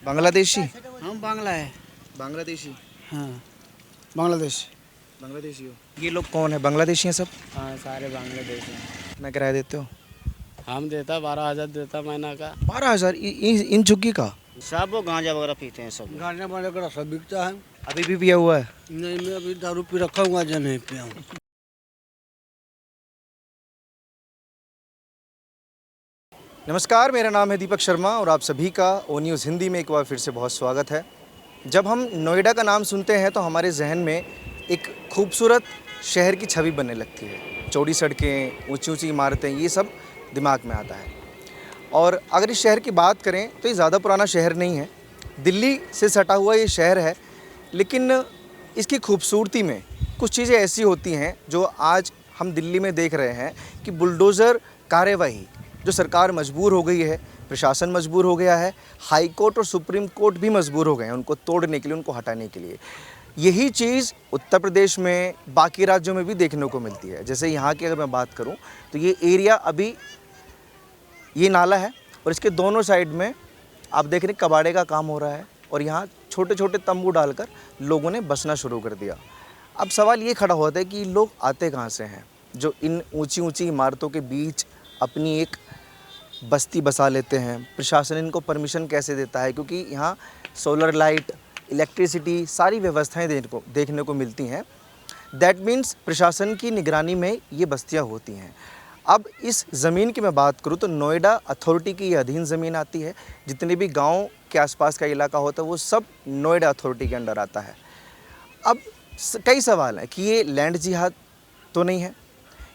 बांग्लादेशी? हम बांग्ला है। बांग्लादेशी? हाँ बांग्लादेश। बांग्लादेशी हो? ये लोग कौन है, बांग्लादेशी हैं सब? हाँ सारे बांग्लादेश हैं। मैं किराया देते हो? हम देता 12,000 देता महीना का। 12,000 इन झुग्गी का? सब वो गांजा वगैरह पीते हैं सब। गांजा वाले का सब बिकता है। अभी भी पिया हुआ है? नहीं मैं अभी दारू पी रखा हूँ, आज नहीं पिया हूँ। नमस्कार, मेरा नाम है दीपक शर्मा और आप सभी का ओ न्यूज़ हिंदी में एक बार फिर से बहुत स्वागत है। जब हम नोएडा का नाम सुनते हैं तो हमारे जहन में एक खूबसूरत शहर की छवि बनने लगती है। चौड़ी सड़कें, ऊंची ऊंची इमारतें, ये सब दिमाग में आता है। और अगर इस शहर की बात करें तो ये ज़्यादा पुराना शहर नहीं है, दिल्ली से सटा हुआ ये शहर है। लेकिन इसकी खूबसूरती में कुछ चीज़ें ऐसी होती हैं जो आज हम दिल्ली में देख रहे हैं कि बुलडोज़र कार्यवाही जो सरकार मजबूर हो गई है, प्रशासन मजबूर हो गया है, हाई कोर्ट और सुप्रीम कोर्ट भी मजबूर हो गए हैं उनको तोड़ने के लिए, उनको हटाने के लिए। यही चीज़ उत्तर प्रदेश में, बाकी राज्यों में भी देखने को मिलती है। जैसे यहाँ की अगर मैं बात करूँ तो ये एरिया अभी ये नाला है और इसके दोनों साइड में आप देख रहे हैं कबाड़े का काम हो रहा है और यहाँ छोटे छोटे तंबू डालकर लोगों ने बसना शुरू कर दिया। अब सवाल ये खड़ा होता है कि लोग आते कहाँ से हैं जो इन ऊंची ऊंची इमारतों के बीच अपनी एक बस्ती बसा लेते हैं। प्रशासन इनको परमिशन कैसे देता है, क्योंकि यहाँ सोलर लाइट, इलेक्ट्रिसिटी, सारी व्यवस्थाएं देखने को मिलती हैं। दैट मीन्स प्रशासन की निगरानी में ये बस्तियाँ होती हैं। अब इस ज़मीन की मैं बात करूँ तो नोएडा अथॉरिटी की ये अधीन ज़मीन आती है। जितने भी गांव के आसपास का इलाका होता है वो सब नोएडा अथॉरिटी के अंडर आता है। अब कई सवाल हैं कि ये लैंड जिहाद तो नहीं है,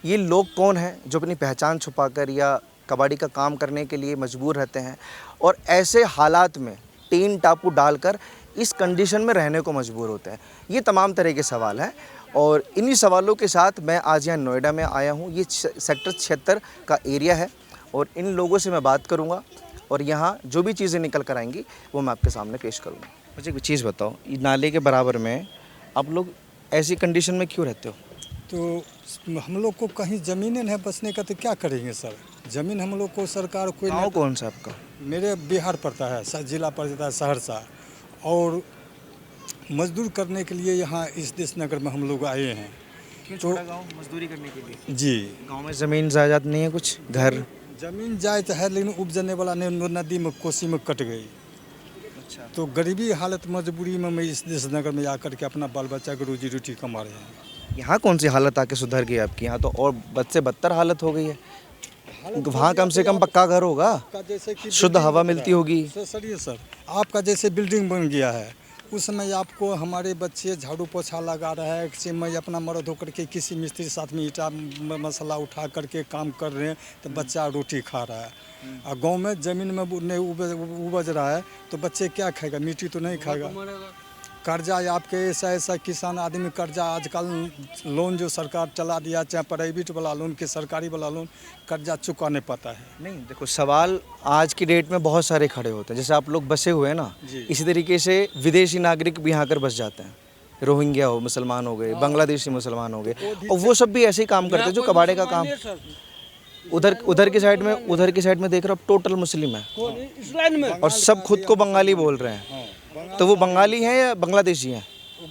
ये लोग कौन हैं जो अपनी पहचान छुपाकर या कबाड़ी का काम करने के लिए मजबूर रहते हैं और ऐसे हालात में टीन टापू डालकर इस कंडीशन में रहने को मजबूर होते हैं। ये तमाम तरह के सवाल हैं और इन्हीं सवालों के साथ मैं आज यहाँ नोएडा में आया हूँ। ये सेक्टर 76 का एरिया है और इन लोगों से मैं बात करूँगा और यहाँ जो भी चीज़ें निकल कर आएंगी वो मैं आपके सामने पेश करूँगा। मुझे एक चीज़ बताओ, ये नाले के बराबर में आप लोग ऐसी कंडीशन में क्यों रहते हो? तो हम लोग को कहीं ज़मीन है बसने का, तो क्या करेंगे सर? ज़मीन हम लोग को सरकार कोई गाँव कौन सा आपका? मेरे बिहार पड़ता है, जिला पड़ता है सहरसा, और मजदूर करने के लिए यहाँ इस देश नगर में हम लोग आए हैं। क्यों छोटा गाँव मजदूरी करने के लिए? जी, गाँव में ज़मीन जायदाद नहीं है, कुछ घर? ज़मीन जायज है लेकिन उपजने वाला नदी में, कोसी में कट गई। अच्छा। तो गरीबी हालत, मजबूरी में मैं इस देश नगर में आकर के अपना बाल बच्चा की रोजी रोटी कमा रहे हैं। यहाँ कौन सी हालत आके सुधर गई आपकी? यहाँ तो और बद से बदतर हालत हो गई है। वहाँ कम से कम पक्का घर होगा, जैसे कि शुद्ध हवा मिलती होगी। सर आपका जैसे बिल्डिंग बन गया है, उस समय आपको हमारे बच्चे झाड़ू पोछा लगा रहा है, कि मैं अपना मर्द होकर के किसी मिस्त्री साथ में ईटा मसाला उठा करके काम कर रहे हैं तो बच्चा रोटी खा रहा है। और गांव में ज़मीन में नहीं उपज रहा है तो बच्चे क्या खाएगा? मिट्टी तो नहीं खाएगा। कर्जा आपके ऐसा किसान आदमी कर्जा, आजकल लोन जो सरकार चला दिया, चाहे प्राइवेट वाला लोन के सरकारी वाला लोन, कर्जा चुका नहीं पाता है। नहीं देखो, सवाल आज की डेट में बहुत सारे खड़े होते हैं। जैसे आप लोग बसे हुए हैं ना, इसी तरीके से विदेशी नागरिक भी यहाँ आकर बस जाते हैं। रोहिंग्या हो, मुसलमान हो गए, बांग्लादेशी मुसलमान हो गए, और वो सब भी ऐसे ही काम करते हैं जो कबाड़े का काम। उधर की साइड में देख रहा हूँ टोटल मुस्लिम है और सब खुद को बंगाली बोल रहे हैं। तो वो बंगाली हैं या बांग्लादेशी हैं?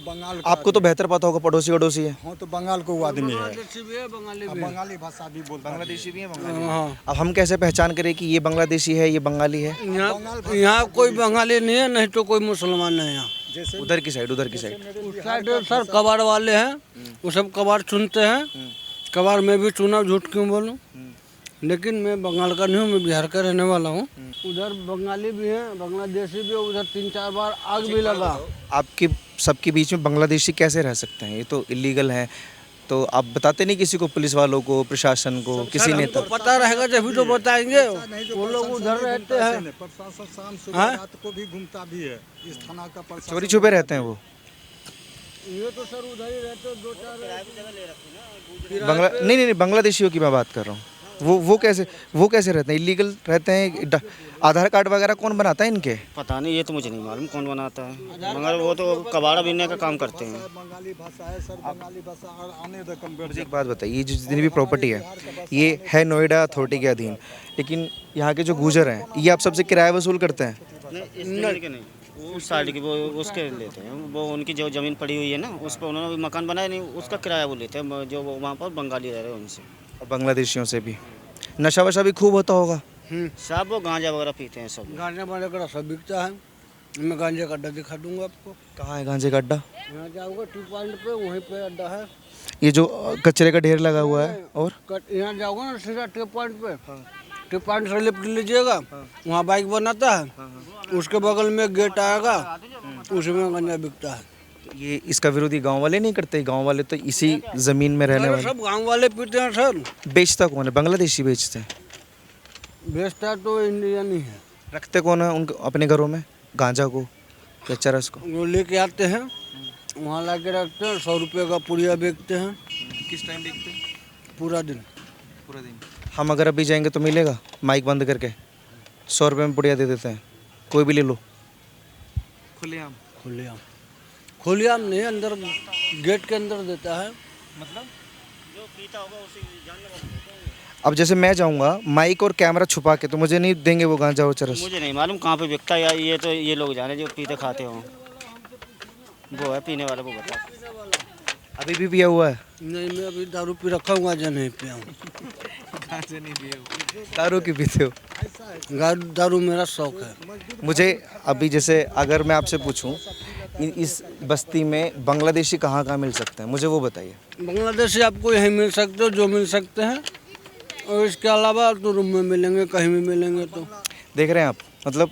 बंगाल आपको तो बेहतर पता होगा, पड़ोसी वड़ोसी है। हाँ, तो बंगाल को वो आदमी है, बंगाली बंगाली भाषा भी बोलता है। बांग्लादेशी भी है, बंगाली। अब हम कैसे पहचान करें कि ये बांग्लादेशी है, ये बंगाली है? यहाँ कोई बंगाली नहीं है, नहीं तो कोई मुसलमान नहीं है यहाँ। जैसे उधर की साइड उस साइड सर कबाड़ वाले हैं, वो सब कबाड़ चुनते हैं। कबाड़ में भी चुना, झूठ क्यों बोलूं? लेकिन मैं बंगाल का नहीं हूँ, मैं बिहार का रहने वाला हूँ। उधर बंगाली भी है, बांग्लादेशी भी है। उधर 3-4 बार आग भी लगा। आपके सबके बीच में बांग्लादेशी कैसे रह सकते हैं? ये तो इलीगल है। तो आप बताते नहीं किसी को, पुलिस वालों को, प्रशासन को, किसी नेता? पता रहेगा जब तो बताएंगे। वो लोग उधर रहते हैं, प्रशासन शाम सुबह रात को भी घूमता भी है इस थाना का प्रशासन। चोरी छुपे रहते हैं वो? ये तो सर उधर ही रहते 2-4 नहीं, बांग्लादेशियों की मैं बात कर रहा हूँ। वो कैसे रहते हैं? इलीगल रहते हैं? आधार कार्ड वगैरह कौन बनाता है इनके? पता नहीं, ये तो मुझे नहीं मालूम कौन बनाता है, मगर वो तो कबाड़ा बीनने का काम करते हैं। बंगाली भाषा है सर, बंगाली भाषा। और आने दो मुझे एक बात बताइए, ये जो जितनी भी प्रॉपर्टी है ये है नोएडा अथॉरिटी के अधीन, लेकिन यहाँ के जो गुजर हैं ये आप सबसे किराया वसूल करते हैं? नहीं इस जमीन के नहीं, वो उस साइड की वो उसके लेते हैं। वो उनकी जो ज़मीन पड़ी हुई है ना, उस पर उन्होंने अभी मकान बनाया नहीं, उसका किराया वो लेते हैं, जो वो वहाँ पर बंगाली रह रहे हैं उनसे। और बांग्लादेशियों से भी नशा वशा भी खूब होता होगा। सब वो गांजा वगैरह पीते हैं सब। गांजे वाले का सब बिकता है। मैं गांजे का अड्डा दिखा दूंगा आपको। कहाँ है गांजे का अड्डा? यहाँ जाओगे टी पॉइंट पे, वहीं पे अड्डा है। ये जो कचरे का ढेर लगा हुआ है। और यहाँ जाओगे ना सीधा टी पॉइंट पे, टी पॉइंट से लिफ्ट लीजिएगा, वहाँ बाइक बनाता है, उसके बगल में गेट आएगा, उसमें गांजा बिकता है। तो ये इसका विरोधी गांव वाले नहीं करते? गांव वाले तो इसी जमीन में रहने वाले। सब गांव वाले पीते हैं सर। बेचता कौन है? बांग्लादेशी बेचते हैं। बेचता तो इंडियन ही है। रखते कौन है उनके अपने घरों में गांजा को या चरस को? वो लेके आते हैं, वहाँ ला के रखते हैं। 100 रुपये का पुड़िया बेचते हैं। किस टाइम बेचते हैं? पूरा दिन। पूरा दिन। हम अगर अभी जाएंगे तो मिलेगा? माइक बंद करके 100 रुपये में पुड़िया दे देते हैं, कोई भी ले लो। खुलेआम? खुलेआम, खुलेआम नहीं, अंदर गेट के अंदर देता है। मतलब जो पीता होगा उसी जानने। अब जैसे मैं जाऊंगा माइक और कैमरा छुपा के, तो मुझे नहीं देंगे वो गांजा और चरस? मुझे नहीं मालूम कहाँ पे बिकता है, या ये तो ये लोग जाने जो पीते खाते हो, वो है पीने वाला, वो बता। अभी भी पिया हुआ है? नहीं, मैं अभी दारू पी रखा हूँ, गांजा नहीं पिया हूँ। गांजा नहीं पिए हो? दारू की पीते हो? दारू मेरा शौक है। मुझे अभी जैसे अगर मैं आपसे पूछूं इस बस्ती में बांग्लादेशी कहाँ कहाँ मिल सकते हैं, मुझे वो बताइए। बांग्लादेशी आपको यहीं मिल सकते हो, जो मिल सकते हैं, और इसके अलावा तो रूम में मिलेंगे, कहीं भी मिलेंगे। तो देख रहे हैं आप, मतलब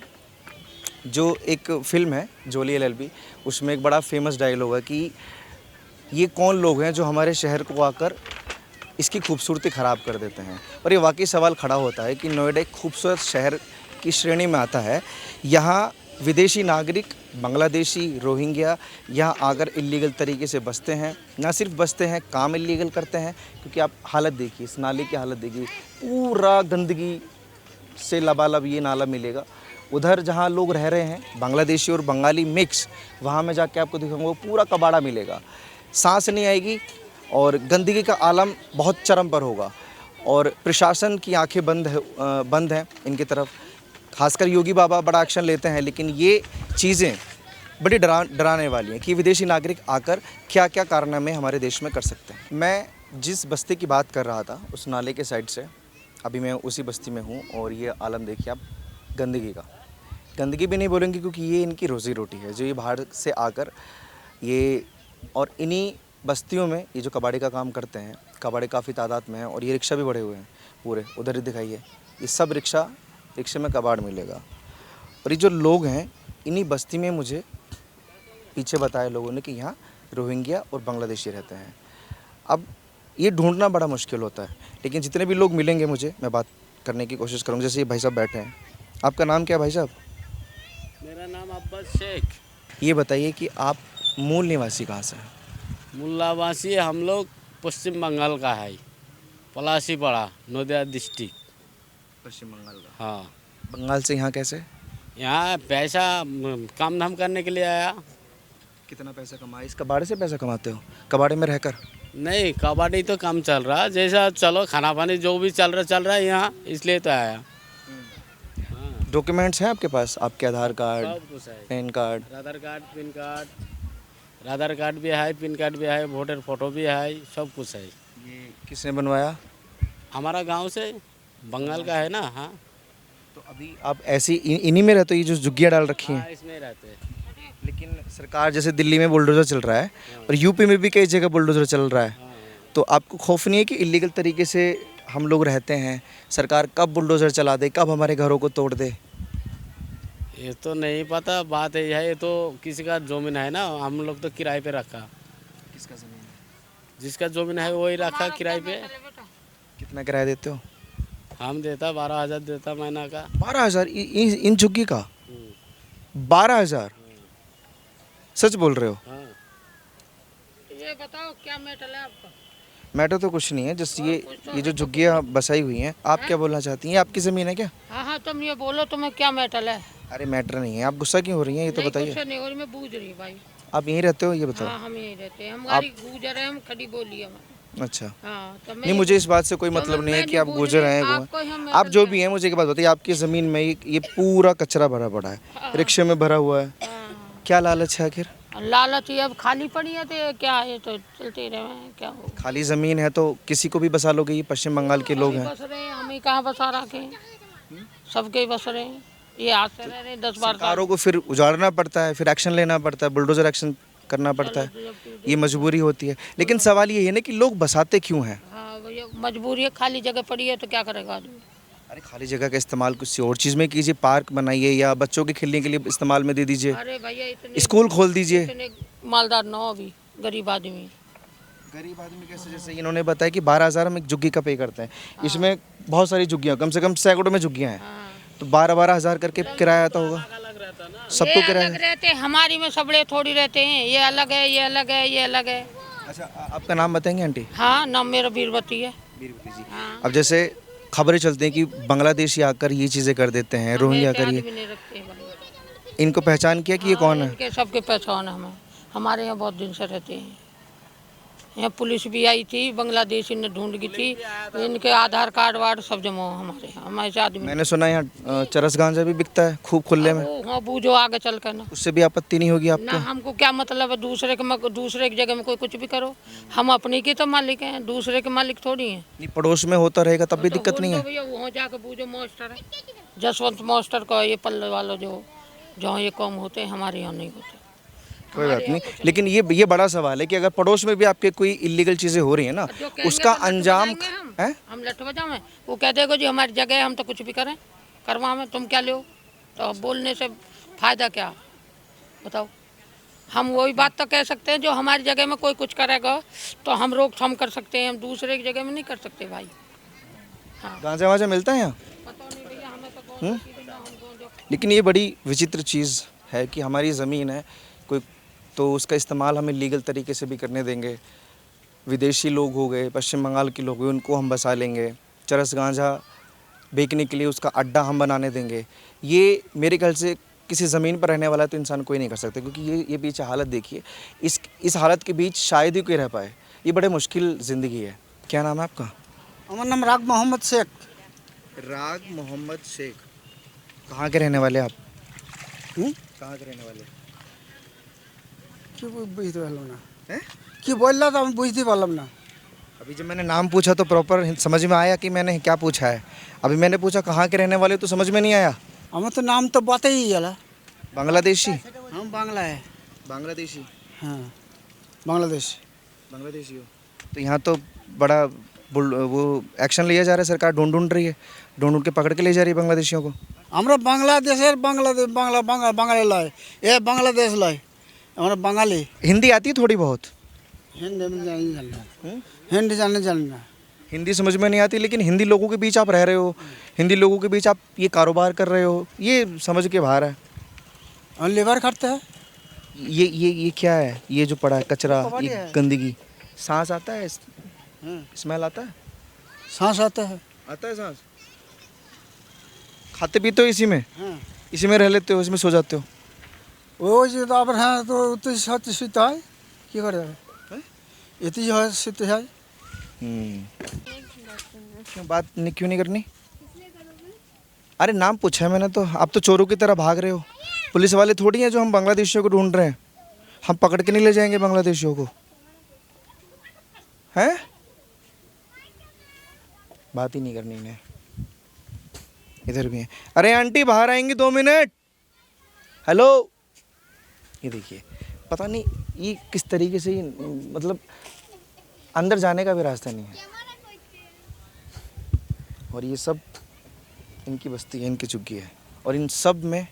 जो एक फिल्म है जोली एलएलबी, उसमें एक बड़ा फेमस डायलॉग है कि ये कौन लोग हैं जो हमारे शहर को आकर इसकी खूबसूरती ख़राब कर देते हैं। और ये वाकई सवाल खड़ा होता है कि नोएडा एक खूबसूरत शहर की श्रेणी में आता है। यहाँ विदेशी नागरिक, बांग्लादेशी, रोहिंग्या यहाँ आकर इलीगल तरीके से बसते हैं। ना सिर्फ बसते हैं, काम इलीगल करते हैं। क्योंकि आप हालत देखिए, इस नाले की हालत देखिए, पूरा गंदगी से लबालब ये नाला मिलेगा। उधर जहाँ लोग रह रहे हैं बांग्लादेशी और बंगाली मिक्स, वहाँ मैं जाके आपको दिखाऊंगा वो पूरा कबाड़ा मिलेगा। सांस नहीं आएगी और गंदगी का आलम बहुत चरम पर होगा। और प्रशासन की आंखें बंद हैं इनकी तरफ। खासकर योगी बाबा बड़ा एक्शन लेते हैं, लेकिन ये चीज़ें बड़ी डराने वाली हैं कि विदेशी नागरिक आकर क्या क्या कारनामे हमारे देश में कर सकते हैं। मैं जिस बस्ती की बात कर रहा था उस नाले के साइड से, अभी मैं उसी बस्ती में हूँ। और ये आलम देखिए आप गंदगी का। गंदगी भी नहीं बोलेंगे क्योंकि ये इनकी रोज़ी रोटी है, जो ये बाहर से आकर ये, और इन्हीं बस्तियों में ये जो कबाड़ी का काम करते हैं, कबाड़ी काफ़ी तादाद में है। और ये रिक्शा भी बड़े हुए हैं पूरे, उधर ही दिखाइए, ये सब रिक्शे में कबाड़ मिलेगा। और ये जो लोग हैं इन्हीं बस्ती में, मुझे पीछे बताया लोगों ने कि यहाँ रोहिंग्या और बांग्लादेशी रहते हैं। अब ये ढूंढना बड़ा मुश्किल होता है, लेकिन जितने भी लोग मिलेंगे मुझे, मैं बात करने की कोशिश करूँगा। जैसे ये भाई साहब बैठे हैं, आपका नाम क्या है भाई साहब? मेरा नाम अब्बास शेख। ये बताइए कि आप मूल निवासी कहाँ से हैं? मुल्लावासी हम लोग पश्चिम बंगाल का है, पलासीपाड़ा, नदिया डिस्ट्रिक्ट। पश्चिम बंगाल का? हाँ। बंगाल से यहाँ कैसे? यहाँ पैसा काम धाम करने के लिए आया। कितना पैसा कमाए? इस कबाड़े से पैसा कमाते हो? कबाड़े में रहकर? नहीं, कबाड़ी तो कम चल रहा, जैसा चलो खाना पानी जो भी चल रहा है यहाँ, इसलिए तो आया। डॉक्यूमेंट्स हैं आपके पास? आपके आधार कार्ड, सब कुछ है, पैन कार्ड? आधार कार्ड भी है, पैन कार्ड भी है, वोटर फोटो भी है, सब कुछ है। ये किसने बनवाया? हमारा गांव से, बंगाल का है ना। हाँ। तो अभी आप ऐसी इन्हीं में रहते हो? ये जो झुग्गियाँ डाल रखी हैं? हाँ, इसमें रहते हैं। लेकिन सरकार, जैसे दिल्ली में बुलडोज़र चल रहा है और यूपी में भी कई जगह बुलडोज़र चल रहा है, तो आपको खौफ नहीं है कि इलीगल तरीके से हम लोग रहते हैं, सरकार कब बुलडोज़र चला दे, कब हमारे घरों को तोड़ दे? ये तो नहीं पता, बात यही है, ये तो किसी का ज़मीन है ना, हम लोग तो किराए पे रखा। किसका ज़मीन है? जिसका ज़मीन है वही रखा किराए पे। कितना किराया देते हो? हम देता 12,000 देता महीना का। 12,000? इन झुग्गी का 12,000? सच बोल रहे हो? हाँ। ये बताओ क्या मेटल है आपका? मैटर तो कुछ नहीं है, जस्ट ये जो झुग्गियाँ बसाई हुई हैं, आप क्या बोलना चाहती हैं? ये आपकी ज़मीन है क्या? हाँ, तुम ये बोलो तुम्हें क्या मेटल है? अरे मैटर नहीं है, आप गुस्सा क्यों हो रही हैं ये तो नहीं, बताइए। कुछ नहीं, और मैं बूझ रही भाई। आप यहीं रहते हो ये बताओ? हाँ, हम यहीं रहते हैं, हमारी गुजर है, हम खड़ी बोली है। अच्छा, हाँ तो नहीं मुझे इस बात से कोई मतलब नहीं है कि आप गुजर रहे हैं आप जो भी हैं। मुझे एक बात बताइए, आपकी ज़मीन में ये पूरा कचरा भरा पड़ा है, रिक्शे में भरा हुआ है, क्या लालच है आखिर? लालच ये अब खाली पड़ी है तो ये क्या है, तो चलते ही रहे, क्या हो। खाली ज़मीन है तो किसी को भी बसा लोगे? ये पश्चिम बंगाल के लोग हैं। बस रहे हैं, हम ही कहाँ बसा रखे हैं, सबके ही बस रहे हैं, ये आज से रह रहे हैं 10-12 साल। सरकारों को फिर उजाड़ना पड़ता है, फिर एक्शन लेना पड़ता है, बुलडोजर एक्शन करना पड़ता है, ये मजबूरी होती है। लेकिन सवाल ये है ना कि लोग बसाते क्यों हैं? हाँ भैया मजबूरी है, खाली जगह पड़ी है तो क्या करेगा आदमी। अरे खाली जगह का इस्तेमाल किसी और चीज़ में कीजिए, पार्क बनाइए या बच्चों के खेलने के लिए इस्तेमाल में दे दीजिए, अरे भैया इतने स्कूल खोल दीजिए। इतने मालदार न हो भी, गरीब आदमी। गरीब आदमी कैसे? जैसे इन्होंने बताया कि 12,000 हम एक झुग्गी का पे करते हैं, इसमें बहुत सारी झुग्गियाँ, कम से कम सैकड़ों में झुग्गियाँ हैं, तो 12,000 करके किराया आता होगा सबको ये किराया। अलग रहते हैं, हमारी में सबड़े थोड़ी रहते हैं, ये अलग है, ये अलग है, ये अलग है। अच्छा, आपका नाम बताएंगे आंटी? हाँ नाम मेरा बीरबती है। बीरबती जी। हाँ। अब जैसे खबरें चलती हैं कि बांग्लादेशी आकर ये चीज़ें कर देते हैं, रोहिंग्या आकर ये, आदमी नहीं रखते हैं भैया। इनको पहचान किया कि ये कौन है? इनके सबके पहचान है हमें, हमारे यहाँ बहुत दिन से रहते हैं। यहाँ पुलिस भी आई थी, बांग्लादेशी ने ढूंढ की थी, इनके आधार कार्ड वार्ड सब जमा हो हमारे यहाँ, हम ऐसे आदमी। मैंने सुना यहाँ चरस गांजा भी बिकता है खूब खुले में, हाँ बूझो आगे चल कर ना। उससे भी आपत्ति नहीं होगी ना आपको? हमको क्या मतलब है दूसरे की जगह में कोई कुछ भी करो, हम अपने की तो मालिक हैं, दूसरे के मालिक थोड़ी हैं। नहीं, पड़ोस में होता रहेगा तब भी दिक्कत नहीं है? भैया वहाँ जाकर बूझो मास्टर है, जसवंत मास्टर का ये पल्ले वाला जो जहाँ ये कम होते हैं, हमारे यहाँ नहीं होते। कोई बात नहीं, लेकिन ये बड़ा सवाल है कि अगर पड़ोस में भी आपके कोई इलीगल चीज़ें हो रही है ना, जो कहेंगे उसका तो लठ अंजाम बजाएंगे है। हम लठ बजाएं, वो कह देगा जी हमारी जगह है, हम तो कुछ भी करें करवा में, तुम क्या लो, तो अब बोलने से फायदा क्या, बताओ। हम वही बात तो कह सकते हैं, जो हमारी जगह में कोई कुछ करेगा तो हम रोकथाम कर सकते हैं, हम दूसरे की जगह में नहीं कर सकते भाई। गांजा वाजा मिलता है यहाँ? पता नहीं भैया, हमें तो कौन सी चीज़ ना हमको जो लेकिन ये बड़ी विचित्र चीज़ है कि हमारी ज़मीन है कोई, तो उसका इस्तेमाल हमें लीगल तरीके से भी करने देंगे। विदेशी लोग हो गए, पश्चिम बंगाल के लोग हुए, उनको हम बसा लेंगे, चरस गांजा बेचने के लिए उसका अड्डा हम बनाने देंगे। ये मेरे ख्याल से किसी ज़मीन पर रहने वाला तो इंसान कोई नहीं कर सकता, क्योंकि ये पीछे हालत देखिए, इस हालत के बीच शायद ही कोई रह पाए। ये बड़े मुश्किल ज़िंदगी है। क्या नाम है आपका? हमारा नाम राग मोहम्मद शेख। राग मोहम्मद शेख। कहाँ के रहने वाले आप? कहाँ के रहने वाले? क्यों बुझते पारलाम ना हैं? कि बोलला तो हम बुझते पारलाम ना। अभी जब मैंने नाम पूछा तो प्रॉपर समझ में आया कि मैंने क्या पूछा है? अभी मैंने पूछा कहाँ के रहने वाले, तो समझ में नहीं आया। हमें तो नाम तो बात ही है। बांग्लादेशी? हम बांग्ला है। बांग्लादेशी? हाँ बांग्लादेश। बांग्लादेशी हो तो यहाँ तो बड़ा वो एक्शन लिया जा रहा है, सरकार ढूंढ रही है, ढूंढ के पकड़ के ले जा रही है बांग्लादेशियों को। আমরা বাংলাদেশের বাঙালি লয় এ বাংলাদেশ লয় আমরা বাঙালি। हिंदी आती है थोड़ी बहुत? हिंदी में जानी ना, हिंदी जाने ना। हिंदी समझ में नहीं आती, लेकिन हिंदी लोगों के बीच आप रह रहे हो, हिंदी लोगों के बीच आप ये कारोबार कर रहे हो, ये समझ के बाहर है। हम लेबर करते हैं। ये क्या है? ये जो पड़ा है कचरा, ये गंदगी, सांस आता है, स्मेल आता है? सांस आता है। आता है सांस? खाते पीते हो इसी में? हाँ इसी में रह लेते हो, इसमें सो जाते हो? वो जो तो आप हैं तो सत्य सीता है क्या करे इतनी जो है सीते है। क्यों बात नहीं, क्यों नहीं करनी? अरे नाम पूछा है मैंने तो, आप तो चोरों की तरह भाग रहे हो। पुलिस वाले थोड़ी हैं जो हम बांग्लादेशियों को ढूंढ रहे हैं, हम पकड़ के नहीं ले जाएंगे बांग्लादेशियों को, हैं? बात ही नहीं करनी इन्हें। इधर भी है। अरे आंटी बाहर आएंगी 2 मिनट, हेलो। ये देखिए, पता नहीं ये किस तरीके से, मतलब अंदर जाने का भी रास्ता नहीं है। और ये सब इनकी बस्ती है, इनकी झुग्गी है, और इन सब में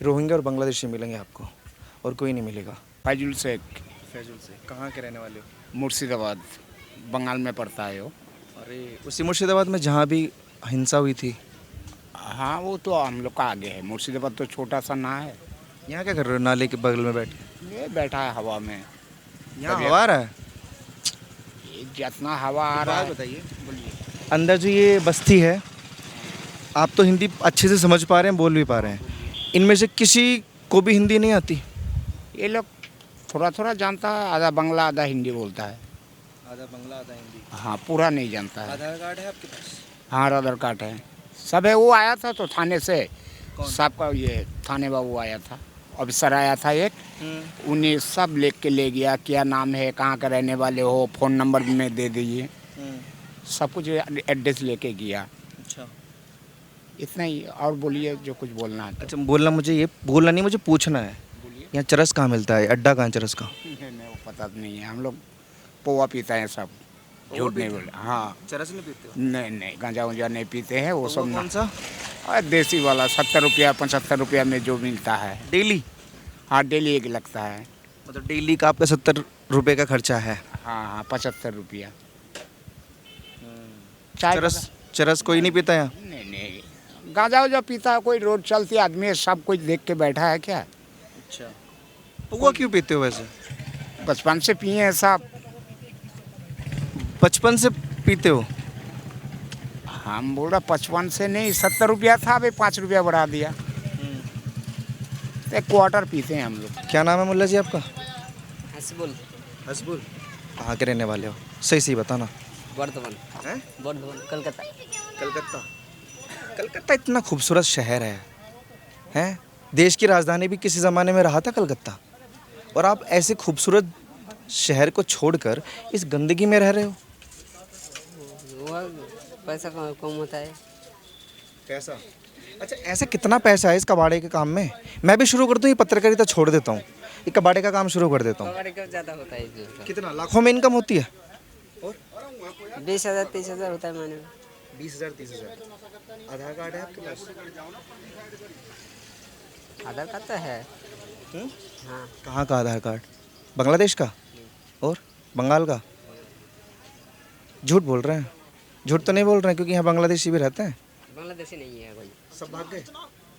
रोहिंग्या और बांग्लादेशी मिलेंगे आपको, और कोई नहीं मिलेगा। फैजुल शेख। फैजुल से कहाँ के रहने वाले हो? मुर्शिदाबाद बंगाल में पड़ता है वो। अरे उसी मुर्शिदाबाद में जहाँ भी हिंसा हुई थी? हाँ वो तो हम लोग का आगे है, मुर्शिदाबाद तो छोटा सा ना है। यहाँ क्या कर रहे हो नाले के बगल में बैठ के? ये बैठा है हवा में। यहाँ हवा आ रहा है? ये जितना हवा आ रहा है। बताइए, अंदर जो ये बस्ती है, आप तो हिंदी अच्छे से समझ पा रहे हैं, बोल भी पा रहे हैं, इनमें से किसी को भी हिंदी नहीं आती? ये लोग थोड़ा थोड़ा जानता है, आधा बांग्ला आधा हिंदी बोलता है। आधा बंगला आधा हिंदी। हाँ पूरा नहीं जानता है। आधार कार्ड है आपके पास? हाँ आधार कार्ड है सब है। वो आया था तो थाने से सबका ये थाने बाबू आया था, ऑफिसर आया था एक, उन्हें सब लिख के ले गया, क्या नाम है, कहाँ का रहने वाले हो, फ़ोन नंबर भी में दे दीजिए, सब कुछ एड्रेस लेके गया। अच्छा इतना ही। और बोलिए जो कुछ बोलना है तो। अच्छा, बोलना मुझे ये बोलना नहीं, मुझे पूछना है, यहाँ चरस कहाँ मिलता है, अड्डा कहाँ है चरस का? नहीं वो पता तो नहीं है। हम लोग पोवा पीता है सब, झूठ नहीं बोले। हाँ चरस नहीं पीते हो? नहीं गांजा उंजा नहीं पीते हैं वो सब। कौन सा? और देसी वाला 70 रुपया 75 रुपया में जो मिलता है डेली? हाँ डेली एक लगता है। मतलब डेली का आपका 70 रुपये का खर्चा है? हाँ 75 रुपया। चाय चरस चरस कोई नहीं पीता यहाँ? नहीं गांजा उजा पीता है कोई, रोड चलती आदमी है, सब कुछ देख के बैठा है क्या। अच्छा, पौवा क्यों पीते हो वैसे? बचपन से पिए हैं सब। बचपन से पीते हो? हम बोल रहा 55 से नहीं, 70 रुपया था, अभी 5 रुपया बढ़ा दिया। एक क्वार्टर पीते हैं हम लोग। क्या नाम है मुल्ला जी आपका? हसबुल। हसबुल। कहाँ के रहने वाले हो? सही सही बताना। बर्धमान। हैं? बर्धमान कलकत्ता। कलकत्ता। कलकत्ता इतना खूबसूरत शहर है, हैं? देश की राजधानी भी किसी ज़माने में रहा था कलकत्ता, और आप ऐसे खूबसूरत शहर को छोड़कर इस गंदगी में रह रहे हो। वो पैसा कम होता है। पैसा? अच्छा, ऐसा कितना पैसा है इस कबाड़े के काम में? मैं भी शुरू कर दूं, ये पत्रकारिता छोड़ देता हूँ, ये कबाड़े का काम शुरू कर देता हूँ। कबाड़ी का ज़्यादा होता है इसमें। कितना लाखों में इनकम होती है? 20,000 30,000 होता है महीने में। 20,000 30,000। आधार कार्ड है आपके पास? आधार कार्ड तो है। हाँ। कहाँ का आधार कार्ड? बांग्लादेश का? और बंगाल का? झूठ बोल रहे हैं। झूठ तो नहीं बोल रहे हैं, क्योंकि यहाँ बांग्लादेशी भी रहते हैं। बांग्लादेशी नहीं है कोई। सब भाग गए?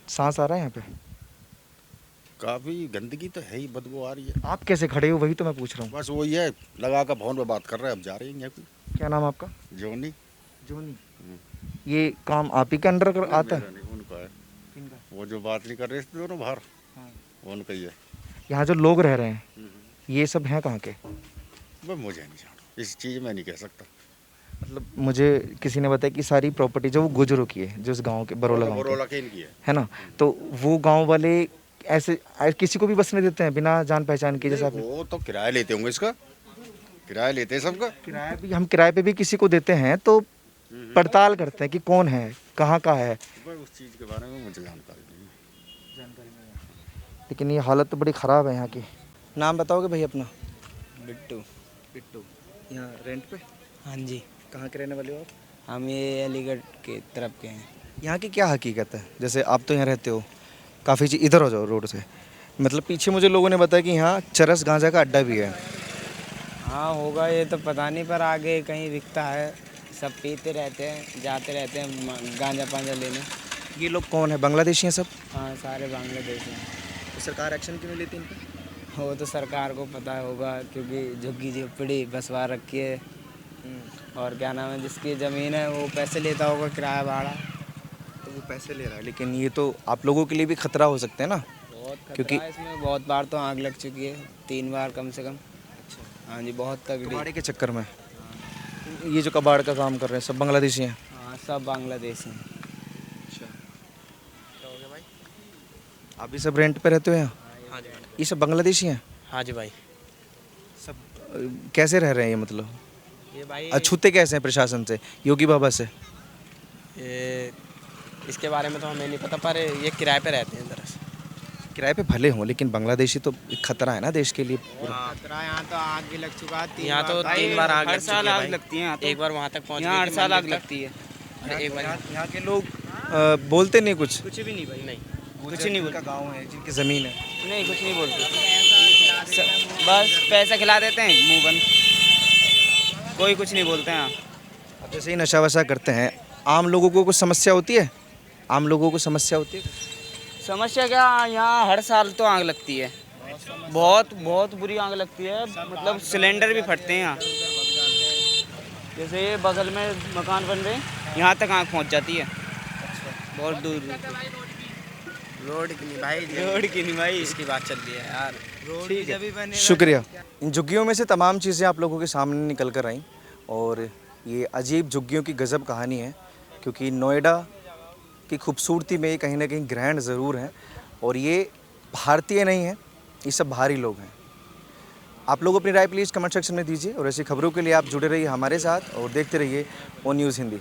सांस आ रहा है यहाँ पे? काफ़ी गंदगी तो है ही, बदबू आ रही है। आप कैसे खड़े हो, वही तो मैं पूछ रहा हूँ। बस वही है, लगा कर फोन पे बात कर रहे हैं, अब जा रहे हैं यहाँ पे। क्या नाम आपका? जोनी। जोनी। ये काम आप ही के अंडर आता है? मेरा नहीं, उनका है। वो जो बात नहीं कर रहे थे दोनों बाहर, वो उनका ही है। यहाँ जो लोग रह रहे हैं ये सब हैं कहाँ के? वो मुझे नहीं जाना, इस चीज़ में नहीं कह सकता। मतलब मुझे किसी ने बताया कि सारी प्रॉपर्टी जो वो गुजरों की है, जो इस गांव के बरोला गांव बरोला के, के इनकी है ना? तो वो गांव वाले ऐसे किसी को भी बसने देते हैं बिना जान पहचान के? जैसे वो तो किराया लेते होंगे, इसका किराया लेते हैं सबका। किराया भी, हम किराए पे भी किसी को देते हैं तो पड़ताल करते हैं कि कौन है, कहाँ का है। उस चीज़ के बारे में मुझे जानकारी नहीं है। लेकिन ये हालत तो बड़ी ख़राब है यहाँ की। नाम बताओगे भाई अपना? बिट्टू। बिट्टू। यहाँ रेंट पे? हाँ जी। कहाँ के रहने वाले हो आप? हम ये अलीगढ़ के तरफ के हैं। यहाँ की क्या हकीकत है? जैसे आप तो यहाँ रहते हो, काफ़ी चीज़ इधर हो जाओ रोड से। मतलब पीछे मुझे लोगों ने बताया कि यहाँ चरस गांजा का अड्डा भी है। हाँ होगा, ये तो पता नहीं, पर आगे कहीं बिकता है। सब पीते रहते हैं, जाते रहते हैं गांजा पांजा लेने। ये लोग कौन है? बांग्लादेशी हैं सब? हाँ सारे बांग्लादेशी हैं। तो सरकार एक्शन क्यों नहीं लेती इन पर? वो तो सरकार को पता होगा, क्योंकि झुग्गी झोपड़ी बसवा रखी है। और क्या नाम है, जिसकी ज़मीन है वो पैसे लेता होगा किराया भाड़ा। तो वो पैसे ले रहा है, लेकिन ये तो आप लोगों के लिए भी खतरा हो सकता है ना? बहुत खतरा क्योंकि है इसमें, बहुत बार तो आग लग चुकी है, 3 बार कम से कम। हाँ जी, बहुत तगड़ी। कबाड़े के चक्कर में? ये जो कबाड़ का काम कर रहे हैं सब बांग्लादेशी हैं? हाँ सब बांग्लादेशी हैं। आप भी सब रेंट पे रहते हो यहाँ? हाँ जी। ये सब बांग्लादेशी हैं? हाँ जी भाई। सब कैसे रह रहे हैं ये? मतलब ये भाई अछूते कैसे हैं प्रशासन से, योगी बाबा से? ये इसके बारे में तो हमें नहीं पता, पर ये किराए पे रहते हैं दरअसल। किराए पे भले हों, लेकिन बांग्लादेशी तो एक खतरा है ना देश के लिए पूरा। खतरा, यहाँ तो आग भी लग चुका है। यहाँ तो 3 बार आग लग चुकी है भाई। लगती है एक बार वहाँ तक पहुँच यहाँ हर गई थी साल आग मंदिर तक। लगती है। एक बार यहाँ के लोग बोलते नहीं कुछ? कुछ भी नहीं भाई, नहीं। कुछ नहीं बोलते। गाँव है, जिनकी ज़मीन है, नहीं कुछ नहीं बोलते, बस पैसा खिला देते हैं, मुंह बंद, कोई कुछ नहीं बोलते हैं। अब जैसे ही नशा वशा करते हैं, आम लोगों को कुछ समस्या होती है? आम लोगों को समस्या होती है? समस्या क्या, यहाँ हर साल तो आग लगती है, बहुत बहुत बुरी आग लगती है। मतलब सिलेंडर भी फटते हैं यहाँ। जैसे ये बगल में मकान बन रहे हैं, यहाँ तक आग पहुँच जाती है, बहुत दूर दूर तक। रोड की नहीं भाई, रोड की नहीं भाई, इसकी बात चल रही है यार। ठीक है, शुक्रिया। इन झुग्गियों में से तमाम चीज़ें आप लोगों के सामने निकल कर आईं और ये अजीब झुग्गियों की गज़ब कहानी है, क्योंकि नोएडा की खूबसूरती में ये कहीं ना कहीं ग्रैंड ज़रूर हैं और ये भारतीय नहीं हैं, ये सब बाहरी लोग हैं। आप लोग अपनी राय प्लीज़ कमेंट सेक्शन में दीजिए और ऐसी खबरों के लिए आप जुड़े रहिए हमारे साथ और देखते रहिए ओ न्यूज़ हिंदी।